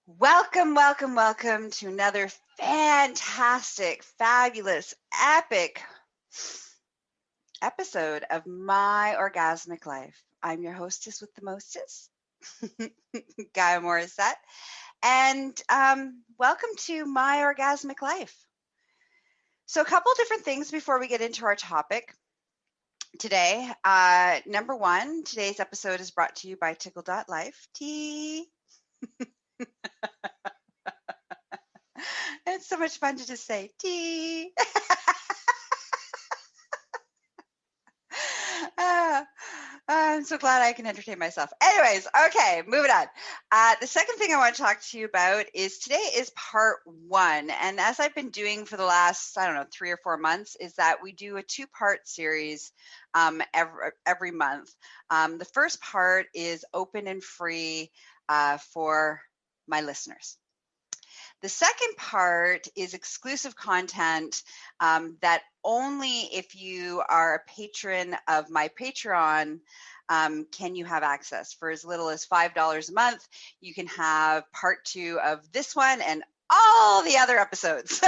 Welcome, welcome, welcome to another fantastic, fabulous, epic episode of My Orgasmic Life. I'm your hostess with the mostest, Gaia Morrissette, and welcome to My Orgasmic Life. So, a couple different things before we get into our topic today. Number one, today's episode is brought to you by ticklelife. It's so much fun to just say tea. I'm so glad I can entertain myself. Anyways, okay, moving on. The second thing I want to talk to you about is today is part one. And as I've been doing for the last, 3 or 4 months, is that we do a 2-part series every month. The first part is open and free for my listeners. The second part is exclusive content that only if you are a patron of my Patreon can you have access. For as little as $5 a month, you can have part 2 of this one and all the other episodes,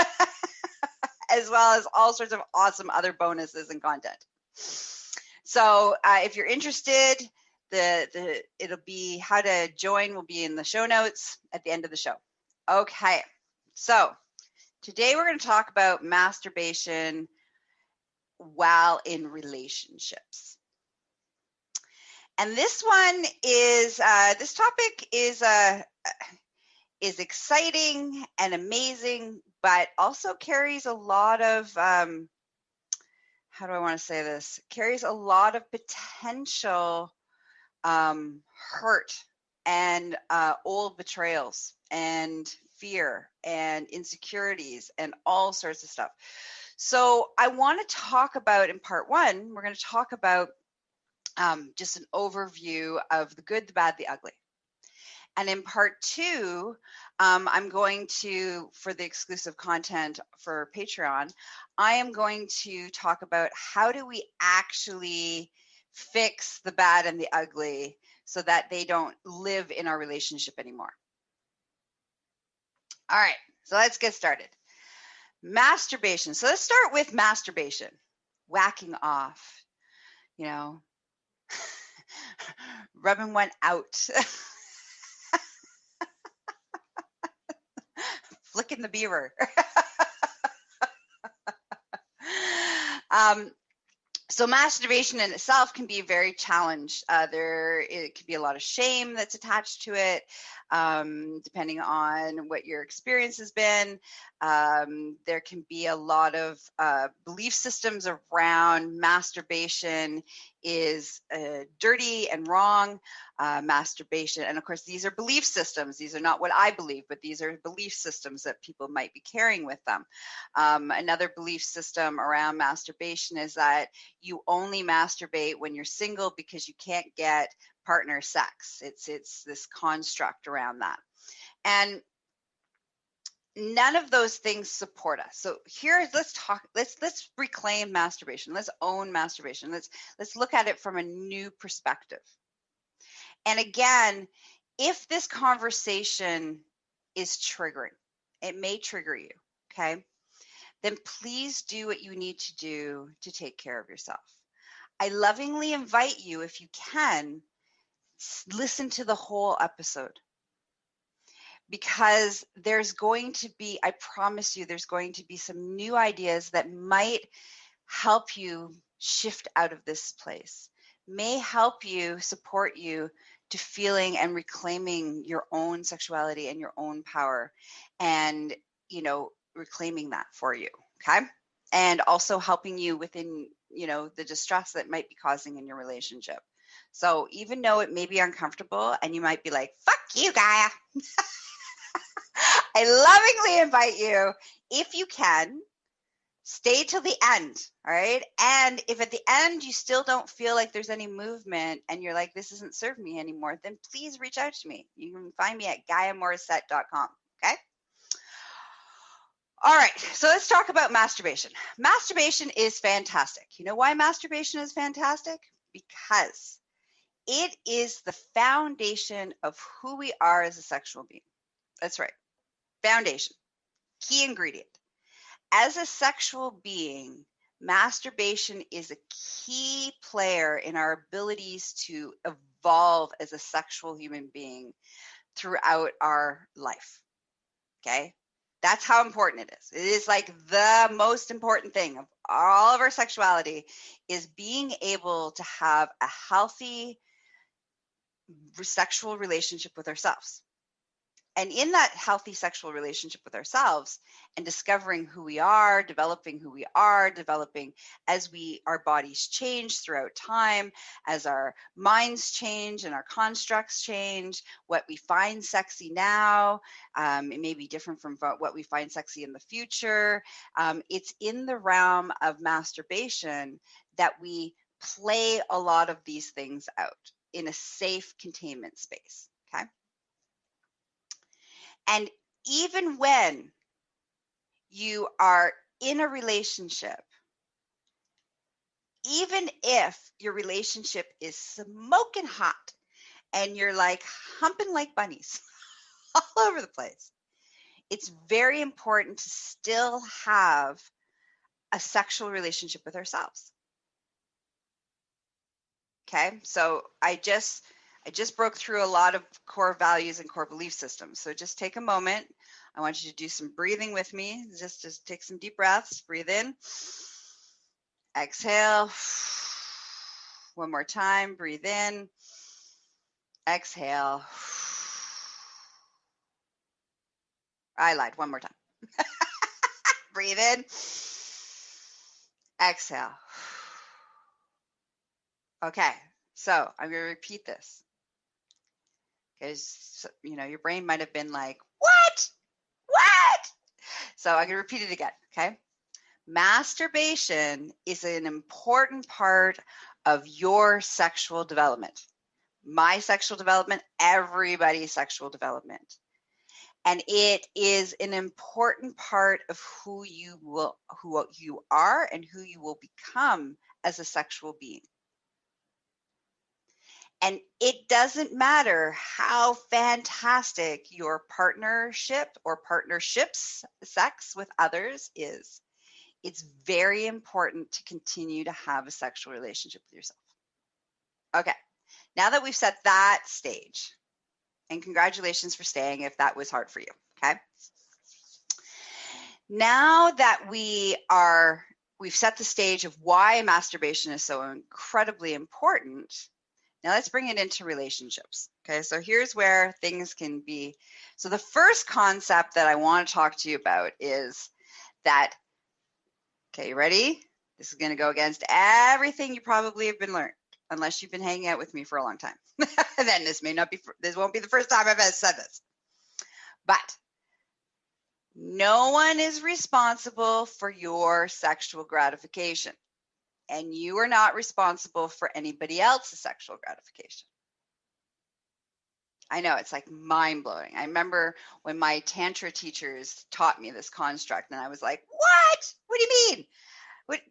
as well as all sorts of awesome other bonuses and content. So if you're interested, it'll be how to join will be in the show notes at the end of the show. Okay, so today we're going to talk about masturbation while in relationships. And this one is, this topic is exciting and amazing, but also carries a lot of, how do I want to say this? Carries a lot of potential hurt and old betrayals and fear and insecurities and all sorts of stuff. So I want to talk about, in part one, we're going to talk about just an overview of the good, the bad, the ugly. And in part two, I'm going to, for the exclusive content for Patreon, I am going to talk about how do we actually fix the bad and the ugly so that they don't live in our relationship anymore. All right, so let's get started. Masturbation. So let's start with masturbation. Whacking off, rubbing one out, flicking the beaver. So masturbation in itself can be very challenged. It can be a lot of shame that's attached to it, depending on what your experience has been. There can be a lot of belief systems around masturbation is dirty and wrong. Masturbation, and of course, these are belief systems. These are not what I believe, but these are belief systems that people might be carrying with them. Another belief system around masturbation is that you only masturbate when you're single because you can't get partner sex. It's this construct around that. And none of those things support us. So here, let's reclaim masturbation. Let's own masturbation. Let's look at it from a new perspective. And again, if this conversation is triggering, it may trigger you, okay? Then please do what you need to do to take care of yourself. I lovingly invite you, if you can, listen to the whole episode. Because there's going to be, I promise you, there's going to be some new ideas that might help you shift out of this place, may help you, support you to feeling and reclaiming your own sexuality and your own power and, reclaiming that for you, okay? And also helping you within, the distress that might be causing in your relationship. So even though it may be uncomfortable and you might be like, fuck you, Gaia. I lovingly invite you, if you can, stay till the end, all right? And if at the end you still don't feel like there's any movement and you're like, this isn't serving me anymore, then please reach out to me. You can find me at gaiamorrissette.com, okay? All right, so let's talk about masturbation. Masturbation is fantastic. You know why masturbation is fantastic? Because it is the foundation of who we are as a sexual being. That's right. Foundation. Key ingredient. As a sexual being, masturbation is a key player in our abilities to evolve as a sexual human being throughout our life. Okay? That's how important it is. It is like the most important thing of all of our sexuality is being able to have a healthy sexual relationship with ourselves. And in that healthy sexual relationship with ourselves and discovering who we are, developing as our bodies change throughout time, as our minds change and our constructs change, what we find sexy now, it may be different from what we find sexy in the future. It's in the realm of masturbation that we play a lot of these things out in a safe containment space. Okay. And even when you are in a relationship, even if your relationship is smoking hot and you're like humping like bunnies all over the place, it's very important to still have a sexual relationship with ourselves. Okay, so I just broke through a lot of core values and core belief systems. So just take a moment. I want you to do some breathing with me. Just take some deep breaths. Breathe in. Exhale. One more time. Breathe in. Exhale. I lied. One more time. Breathe in. Exhale. Okay, so I'm going to repeat this. Because, your brain might have been like, what? So I'm going to repeat it again, okay? Masturbation is an important part of your sexual development. My sexual development, everybody's sexual development. And it is an important part of who you are and who you will become as a sexual being. And it doesn't matter how fantastic your partnership or partnerships, sex with others is. It's very important to continue to have a sexual relationship with yourself. Okay, now that we've set that stage, and congratulations for staying if that was hard for you, okay? Now that we've set the stage of why masturbation is so incredibly important, now let's bring it into relationships. Okay, so here's where things can be. So the first concept that I want to talk to you about is that, okay, you ready? This is going to go against everything you probably have been learned, unless you've been hanging out with me for a long time. Then this won't be the first time I've said this. But no one is responsible for your sexual gratification. And you are not responsible for anybody else's sexual gratification. I know, it's like mind-blowing. I remember when my Tantra teachers taught me this construct, and I was like, what? What do you mean?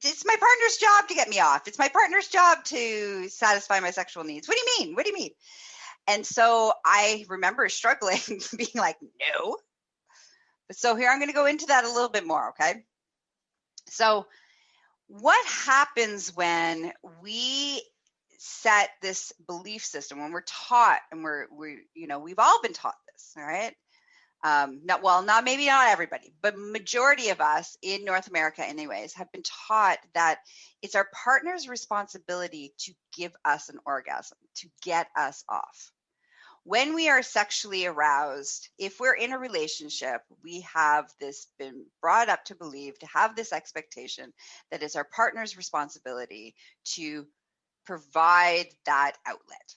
It's my partner's job to get me off. It's my partner's job to satisfy my sexual needs. What do you mean? What do you mean? And so I remember struggling, being like, no. So here I'm going to go into that a little bit more, okay? So what happens when we set this belief system, when we're taught, and we've all been taught this, all right? Maybe not everybody, but majority of us in North America anyways have been taught that it's our partner's responsibility to give us an orgasm, to get us off. When we are sexually aroused, if we're in a relationship, we have been brought up to believe, to have this expectation that it's our partner's responsibility to provide that outlet.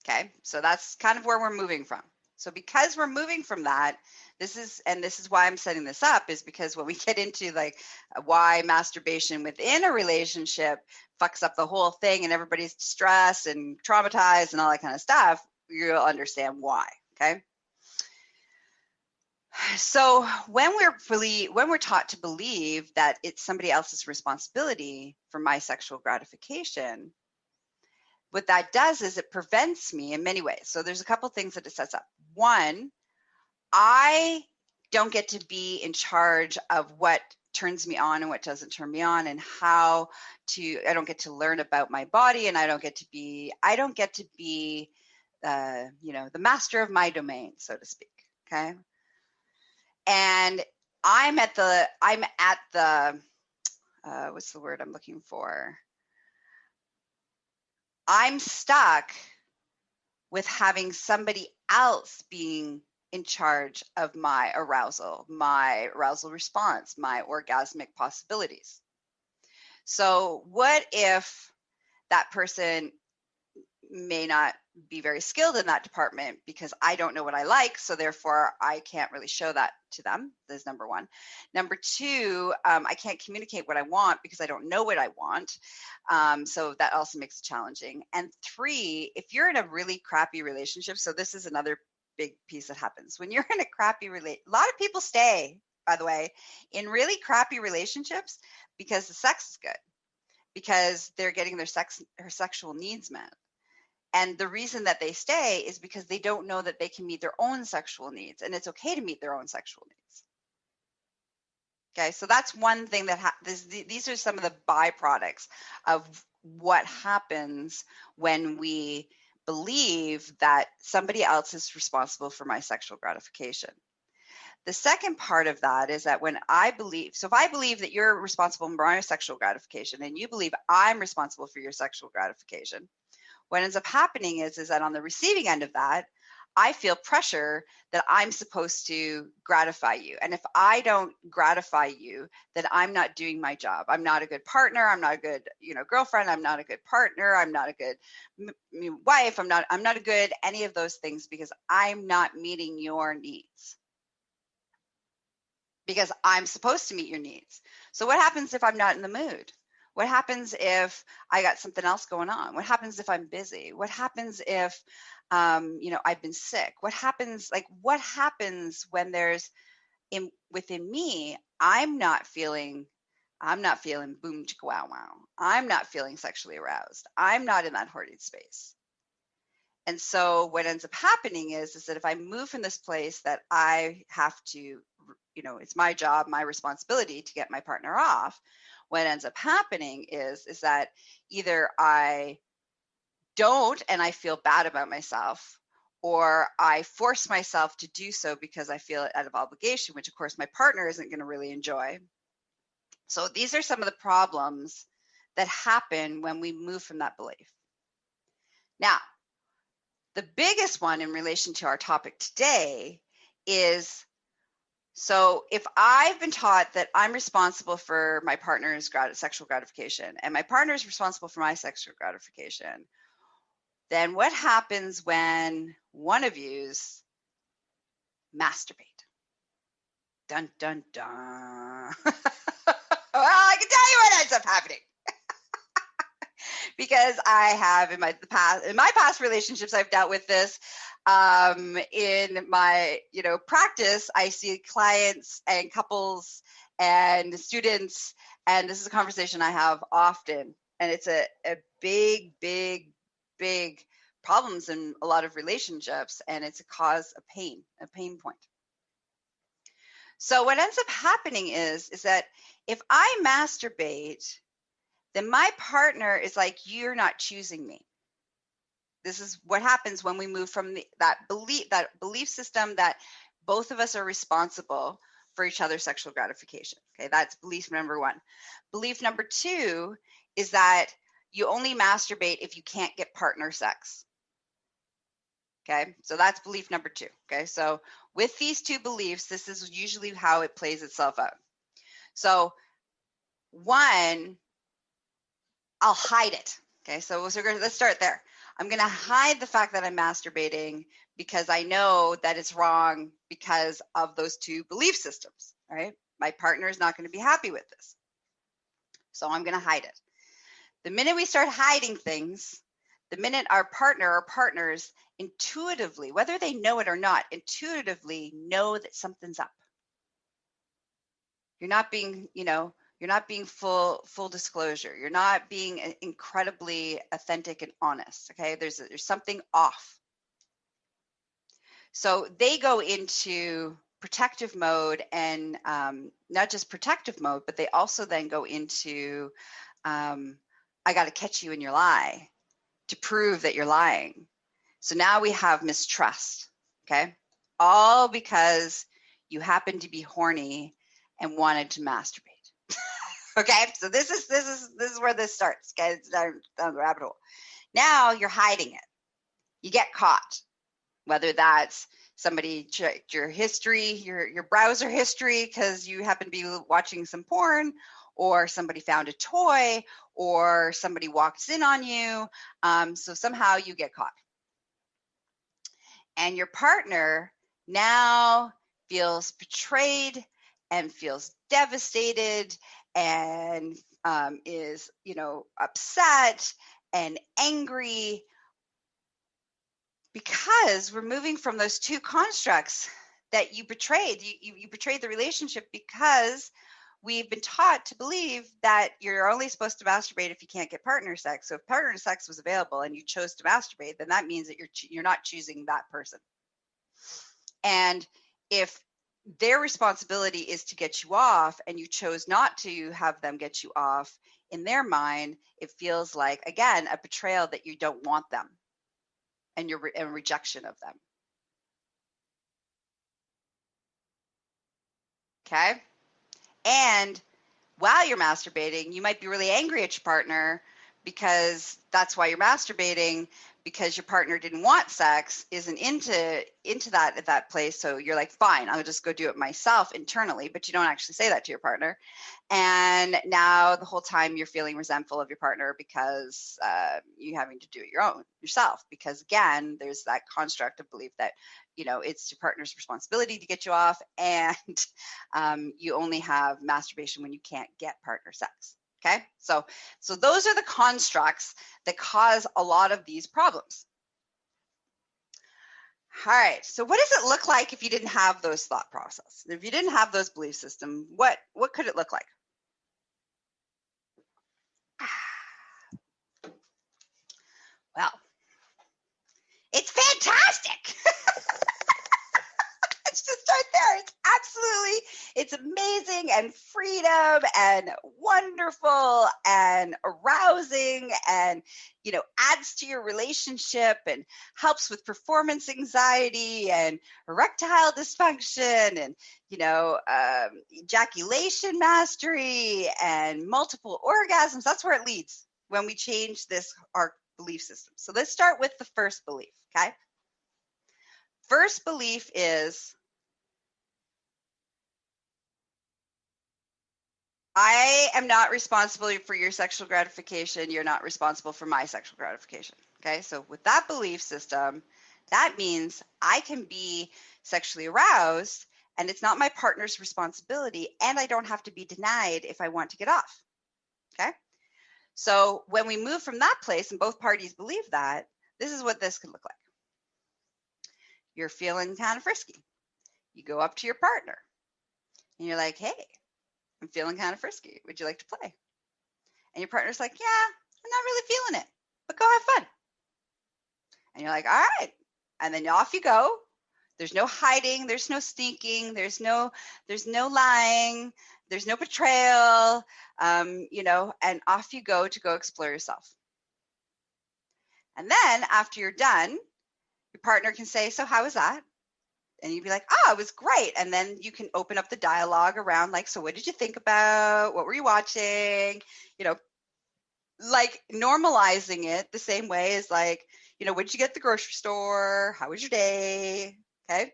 Okay, so that's kind of where we're moving from. So because we're moving from that, this is why I'm setting this up, is because when we get into like why masturbation within a relationship fucks up the whole thing and everybody's distressed and traumatized and all that kind of stuff, you'll understand why, okay? So when we're taught to believe that it's somebody else's responsibility for my sexual gratification, what that does is it prevents me in many ways. So there's a couple things that it sets up. One, I don't get to be in charge of what turns me on and what doesn't turn me on, and I don't get to learn about my body, and I don't get to be the master of my domain, so to speak. Okay. And I'm at the what's the word I'm looking for? I'm stuck with having somebody else being in charge of my arousal response, my orgasmic possibilities. So what if that person may not be very skilled in that department because I don't know what I like, so therefore I can't really show that to them. That's number one. Number two, I can't communicate what I want because I don't know what I want. So that also makes it challenging. And three, if you're in a really crappy relationship, so this is another big piece that happens. When you're in a crappy a lot of people stay, by the way, in really crappy relationships because the sex is good, because they're getting their sexual needs met. And the reason that they stay is because they don't know that they can meet their own sexual needs, and it's okay to meet their own sexual needs. Okay, so that's one thing that these are some of the byproducts of what happens when we believe that somebody else is responsible for my sexual gratification. The second part of that is that if I believe that you're responsible for my sexual gratification and you believe I'm responsible for your sexual gratification, what ends up happening is that on the receiving end of that, I feel pressure that I'm supposed to gratify you. And if I don't gratify you, then I'm not doing my job. I'm not a good partner. I'm not a good, girlfriend. I'm not a good partner. I'm not a good wife. I'm not a good any of those things because I'm not meeting your needs. Because I'm supposed to meet your needs. So what happens if I'm not in the mood? What happens if I got something else going on? What happens if I'm busy? What happens if, I've been sick? What happens when there's within me, I'm not feeling boom chicka wow wow. I'm not feeling sexually aroused. I'm not in that horny space. And so what ends up happening is that if I move from this place that I have to, it's my job, my responsibility to get my partner off, what ends up happening is that either I don't and I feel bad about myself, or I force myself to do so because I feel it out of obligation, which of course my partner isn't going to really enjoy. So these are some of the problems that happen when we move from that belief. Now, the biggest one in relation to our topic today is, so if I've been taught that I'm responsible for my partner's sexual gratification and my partner is responsible for my sexual gratification, then what happens when one of yous masturbate? Dun, dun, dun. Well, I can tell you what ends up happening. Because I have in my past relationships, I've dealt with this. In my, practice, I see clients and couples and students, and this is a conversation I have often. And it's a big, big, big problems in a lot of relationships, and it's a cause of pain, a pain point. So what ends up happening is that if I masturbate, then my partner is like, you're not choosing me. This is what happens when we move from that belief system that both of us are responsible for each other's sexual gratification. Okay, that's belief number one. Belief number two is that you only masturbate if you can't get partner sex. Okay, so that's belief number two. Okay, so with these two beliefs, this is usually how it plays itself out. So one, I'll hide it. Okay, so let's start there. I'm going to hide the fact that I'm masturbating because I know that it's wrong because of those two belief systems, right? My partner is not going to be happy with this. So I'm going to hide it. The minute we start hiding things, the minute our partner or partners intuitively, whether they know it or not, intuitively know that something's up. You're You're not being full disclosure. You're not being incredibly authentic and honest. Okay, there's something off. So they go into protective mode, and not just protective mode, but they also then go into I got to catch you in your lie to prove that you're lying. So now we have mistrust. Okay, all because you happen to be horny and wanted to masturbate. Okay, so this is where this starts. Okay, it's down the rabbit hole. Now you're hiding it. You get caught, whether that's somebody checked your history, your browser history, because you happen to be watching some porn, or somebody found a toy, or somebody walks in on you. So somehow you get caught, and your partner now feels betrayed and feels devastated and is, upset and angry, because we're moving from those two constructs that you betrayed. You betrayed the relationship because we've been taught to believe that you're only supposed to masturbate if you can't get partner sex. So if partner sex was available and you chose to masturbate, then that means that you're not choosing that person. And if their responsibility is to get you off and you chose not to have them get you off, in their mind, it feels like, again, a betrayal that you don't want them and your rejection of them. Okay? And while you're masturbating, you might be really angry at your partner because that's why you're masturbating, because your partner didn't want sex, isn't into that at that place. So you're like, fine, I'll just go do it myself internally, but you don't actually say that to your partner. And now the whole time you're feeling resentful of your partner because you're having to do it yourself. Because again, there's that construct of belief that, it's your partner's responsibility to get you off, and you only have masturbation when you can't get partner sex. Okay, so those are the constructs that cause a lot of these problems. All right, so what does it look like if you didn't have those thought process? If you didn't have those belief systems, what could it look like? Well, it's fantastic. Let's just start there. It's amazing and freedom and wonderful and arousing, and adds to your relationship and helps with performance anxiety and erectile dysfunction and ejaculation mastery and multiple orgasms. That's where it leads when we change our belief system. So let's start with the first belief. Okay, first belief is, I am not responsible for your sexual gratification. You're not responsible for my sexual gratification. Okay, so with that belief system, that means I can be sexually aroused and it's not my partner's responsibility, and I don't have to be denied if I want to get off. Okay, so when we move from that place and both parties believe that, this is what this could look like. You're feeling kind of frisky. You go up to your partner and you're like, hey, I'm feeling kind of frisky. Would you like to play? And your partner's like, yeah, I'm not really feeling it, but go have fun. And you're like, all right. And then off you go. There's no hiding. There's no sneaking. There's no lying. There's no betrayal, and off you go to go explore yourself. And then after you're done, your partner can say, so how was that? And you'd be like, oh, it was great. And then you can open up the dialogue around, like, so what did you think about? What were you watching? Like normalizing it the same way as like, what did you get at the grocery store? How was your day? Okay.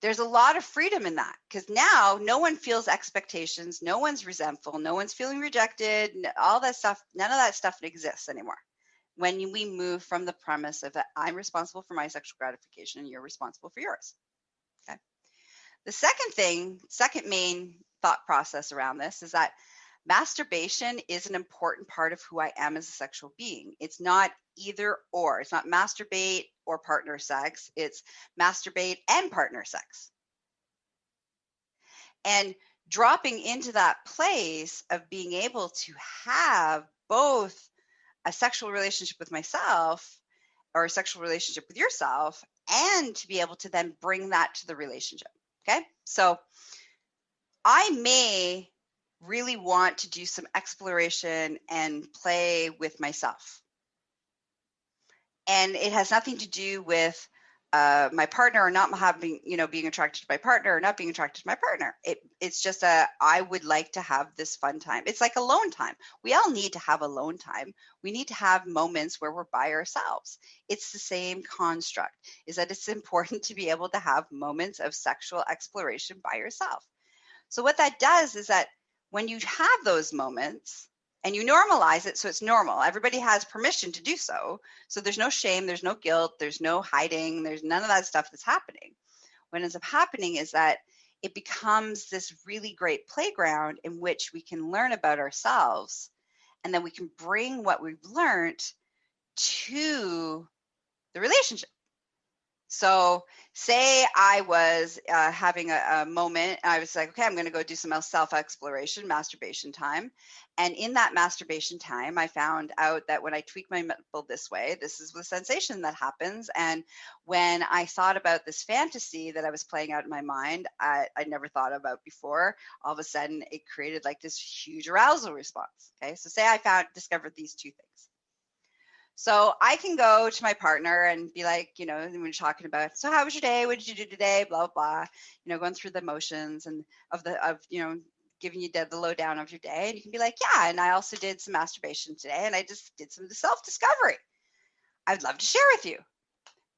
There's a lot of freedom in that, because now no one feels expectations. No one's resentful. No one's feeling rejected. All that stuff, none of that stuff exists anymore. When we move from the premise of that I'm responsible for my sexual gratification and you're responsible for yours. Okay. The second main thought process around this is that masturbation is an important part of who I am as a sexual being. It's not either or. It's not masturbate or partner sex. It's masturbate and partner sex. And dropping into that place of being able to have both a sexual relationship with myself or a sexual relationship with yourself, and to be able to then bring that to the relationship. Okay. So I may really want to do some exploration and play with myself. And it has nothing to do with my partner or not having, being attracted to my partner or not being attracted to my partner. It's just I would like to have this fun time. It's like alone time. We all need to have alone time. We need to have moments where we're by ourselves. It's the same construct, is that it's important to be able to have moments of sexual exploration by yourself. So what that does is that when you have those moments, and you normalize it, so it's normal. Everybody has permission to do so. So there's no shame, there's no guilt, there's no hiding, there's none of that stuff that's happening. What ends up happening is that it becomes this really great playground in which we can learn about ourselves, and then we can bring what we've learned to the relationship. So say I was having a moment, I was like, okay, I'm going to go do some self-exploration, masturbation time. And in that masturbation time, I found out that when I tweak my nipple this way, this is the sensation that happens. And when I thought about this fantasy that I was playing out in my mind, I never thought about before, all of a sudden it created like this huge arousal response. Okay, so say I discovered these two things. So I can go to my partner and be like, when we're talking about, so how was your day? What did you do today? Blah, blah, blah, going through the motions and of giving you the lowdown of your day. And you can be like, yeah, and I also did some masturbation today, and I just did some self-discovery. I'd love to share with you.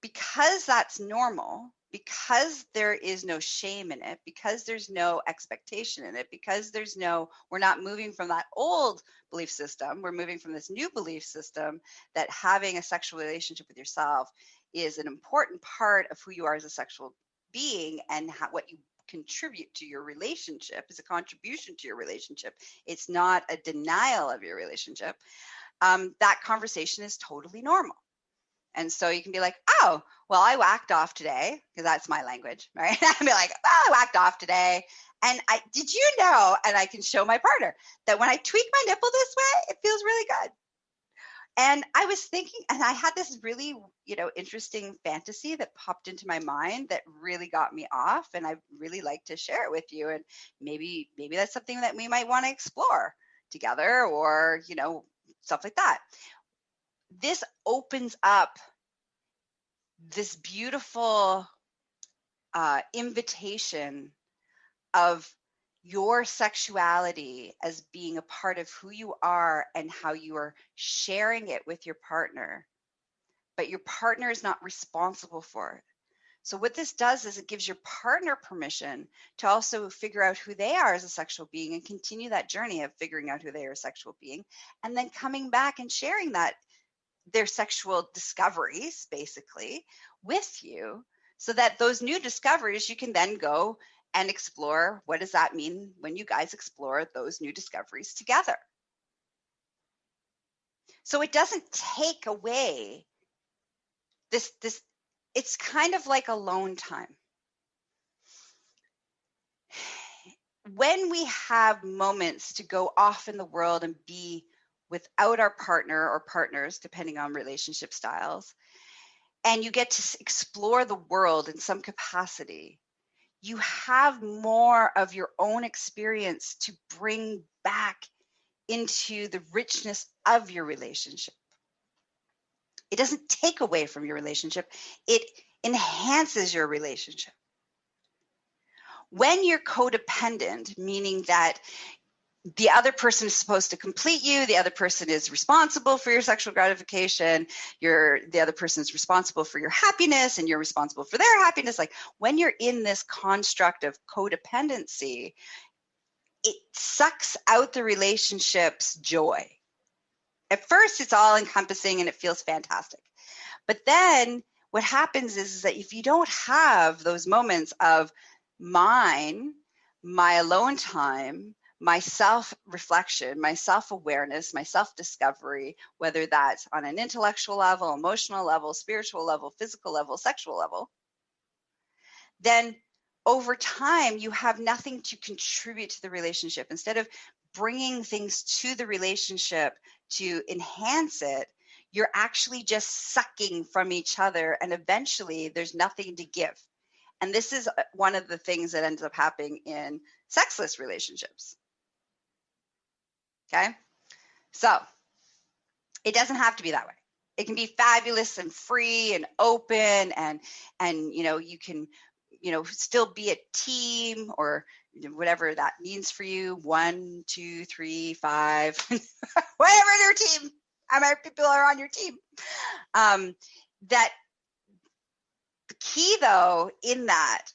Because that's normal, because there is no shame in it, because there's no expectation in it, because we're not moving from that old belief system, we're moving from this new belief system that having a sexual relationship with yourself is an important part of who you are as a sexual being, and what you contribute to your relationship is a contribution to your relationship. It's not a denial of your relationship. That conversation is totally normal. And so you can be like, oh, well, I whacked off today, because that's my language, right? I'd be like, oh, I whacked off today. And did you know, and I can show my partner, that when I tweak my nipple this way, it feels really good. And I was thinking, and I had this really, interesting fantasy that popped into my mind that really got me off. And I really like to share it with you. And maybe that's something that we might want to explore together, or, stuff like that. This opens up this beautiful invitation of your sexuality as being a part of who you are and how you are sharing it with your partner. But your partner is not responsible for it. So what this does is it gives your partner permission to also figure out who they are as a sexual being and continue that journey of figuring out who they are as a sexual being, and then coming back and sharing their sexual discoveries basically with you, so that those new discoveries, you can then go and explore, what does that mean when you guys explore those new discoveries together? So it doesn't take away this, it's kind of like alone time. When we have moments to go off in the world and be without our partner or partners, depending on relationship styles, and you get to explore the world in some capacity, you have more of your own experience to bring back into the richness of your relationship. It doesn't take away from your relationship. It enhances your relationship. When you're codependent, meaning that the other person is supposed to complete you, the other person is responsible for your sexual gratification, the other person is responsible for your happiness, and you're responsible for their happiness. Like when you're in this construct of codependency, it sucks out the relationship's joy. At first, it's all encompassing and it feels fantastic. But then what happens is that if you don't have those moments of my alone time, my self-reflection, my self-awareness, my self-discovery, whether that's on an intellectual level, emotional level, spiritual level, physical level, sexual level, then over time, you have nothing to contribute to the relationship. Instead of bringing things to the relationship to enhance it, you're actually just sucking from each other, and eventually there's nothing to give. And this is one of the things that ends up happening in sexless relationships. Okay? So it doesn't have to be that way. It can be fabulous and free and open, and you can still be a team, or whatever that means for you. 1, 2, 3, 5, whatever your team. How many people are on your team? That the key, though, in that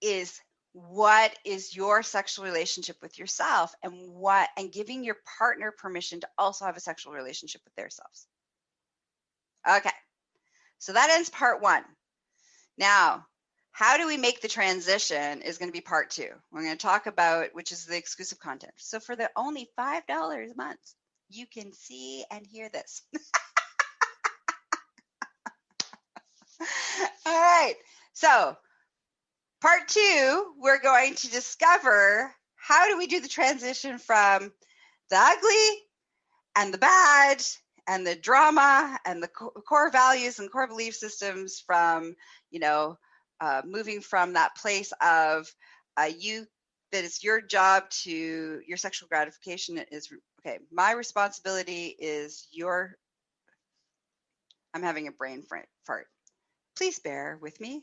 is, what is your sexual relationship with yourself, and giving your partner permission to also have a sexual relationship with themselves. Okay, so that ends part 1. Now, how do we make the transition is going to be part 2. We're going to talk about, which is the exclusive content. So for the only $5 a month, you can see and hear this. All right, so part 2, we're going to discover, how do we do the transition from the ugly and the bad and the drama and the core values and core belief systems, from, moving from that place of that it's your job to your sexual gratification is, okay, my responsibility is I'm having a brain fart. Please bear with me.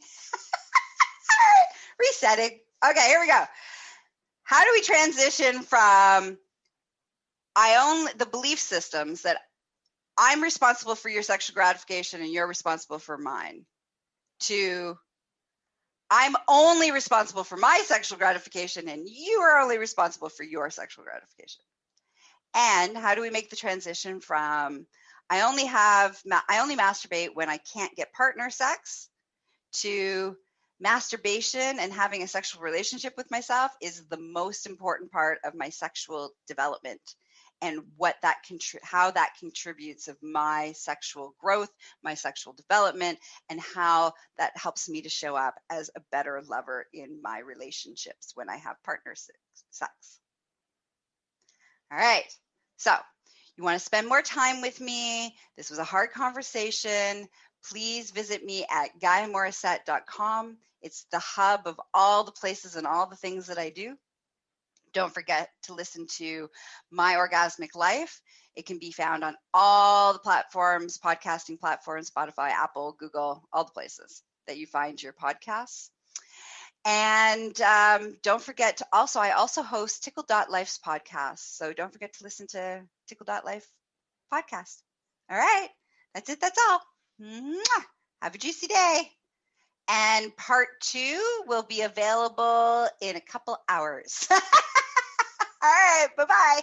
Resetting. Okay, here we go. How do we transition from I own the belief systems that I'm responsible for your sexual gratification and you're responsible for mine, to I'm only responsible for my sexual gratification and you are only responsible for your sexual gratification? And how do we make the transition from I only masturbate when I can't get partner sex, to masturbation and having a sexual relationship with myself is the most important part of my sexual development, and how that contributes of my sexual growth, my sexual development, and how that helps me to show up as a better lover in my relationships when I have partner sex. All right, so you want to spend more time with me? This was a hard conversation. Please visit me at gaiamorrissette.com. It's the hub of all the places and all the things that I do. Don't forget to listen to My Orgasmic Life. It can be found on all the platforms, podcasting platforms, Spotify, Apple, Google, all the places that you find your podcasts. And don't forget to I also host Tickle.life's podcast. So don't forget to listen to Tickle.life podcast. All right. That's it. That's all. Mwah! Have a juicy day. And part 2 will be available in a couple hours. All right. Bye-bye.